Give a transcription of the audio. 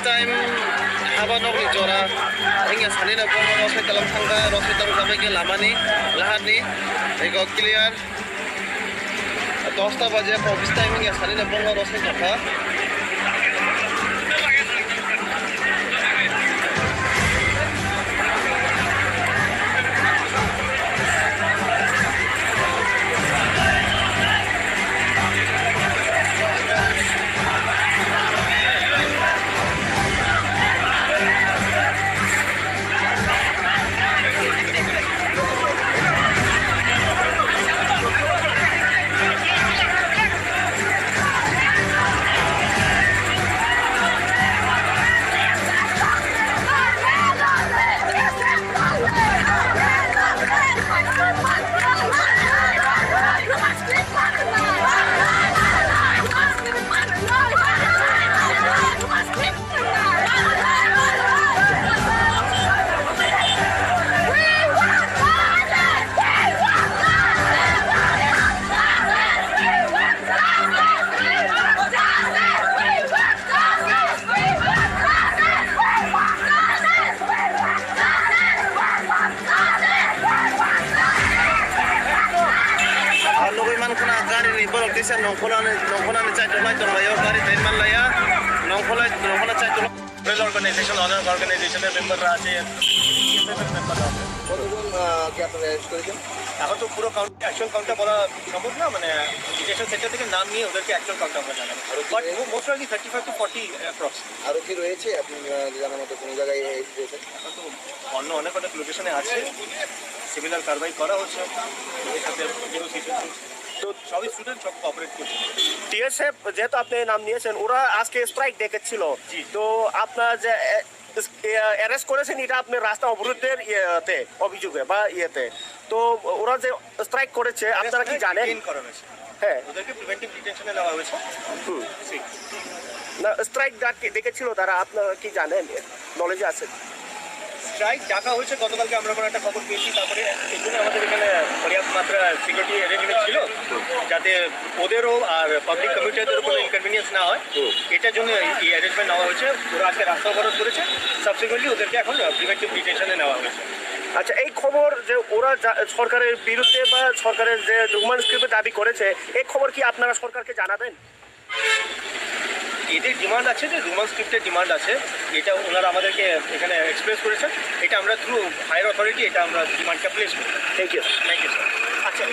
time habanok ni jora hingga sanina bongo rosai dalam tangga rosai taru sampai ke lamani lahat ni ego clear 10টা বাজে office timing এ সানিনা bongo rosai কথা Desa nongkolan cai tolai tolai gari trainman laya nongkola cai tolai rail organization honor organization member আছে member আছে কতজন কি আপনারা arrest করেছেন এখন তো পুরো কাউন্ট অ্যাকচুয়াল কাউন্টটা বলা সম্ভব না মানে ডিটেকশন সেন্টার থেকে নাম নিয়ে ওদেরকে অ্যাকচুয়াল কাউন্ট আমরা জানাবো but most probably 35 to 40 approx আরো কি রয়েছে আপনি জানার মতো কোন জায়গায় রয়েছে এখন তো অন্য অনেক লোকেশনে আছে সিমিলার কারবাই করা হচ্ছে এর সাথে যেও সিচুয়েশন তো সবই স্টুডেন্ট সব কোঅপারেট করছে টিএসএফ যেহেতু আপনি নাম নিয়েছেন ওরা আজকে স্ট্রাইক ডেকেছিল তো আপনার যে অ্যারেস্ট করেছেন এটা আপনার রাস্তা অবরোধের ইয়েতে অভিযোগে বা ইয়েতে তো ওরা যে স্ট্রাইক করেছে আপনারা কি জানেন হ্যাঁ ওদেরকে প্রিভেন্টিভ ডিটেনশনে নেওয়া হয়েছে না স্ট্রাইক ডেকেছিল তারা আপনারা কি জানেন নলেজে আছে স্ট্রাইক ডাকা হয়েছে গতকালকে আমরা কোনো একটা খবর পেয়েছি তারপরে এই জন্য আমাদের এখানে পর্যাপ্ত মাত্রা সিকিউরিটি অ্যারেঞ্জমেন্ট ছিল যাতে ওদেরও আর পাবলিক কমিউনিটিদের কোনো ইনকনভিনিয়েন্স না হয় এটার জন্য এই অ্যারেঞ্জমেন্ট নেওয়া হয়েছে ওরা আজকে রাস্তা অবরোধ করেছে সাবসিকুয়েন্টলি ওদেরকে এখন প্রিভেন্টিভ ডিটেনশনে নেওয়া হয়েছে আচ্ছা এই খবর যে ওরা সরকারের বিরুদ্ধে বা সরকারের যে রুমান স্ক্রিপ্টের দাবি করেছে এই খবর কি আপনারা সরকারকে জানাবেন এদের ডিমান্ড আছে যে রুমান স্ক্রিপ্টের ডিমান্ড আছে এটা ওনারা আমাদেরকে এখানে এক্সপ্রেস করেছেন এটা আমরা থ্রু হায়ার অথরিটি এটা আমরা ডিমান্ডটা প্লেস করি থ্যাংক ইউ স্যার আচ্ছা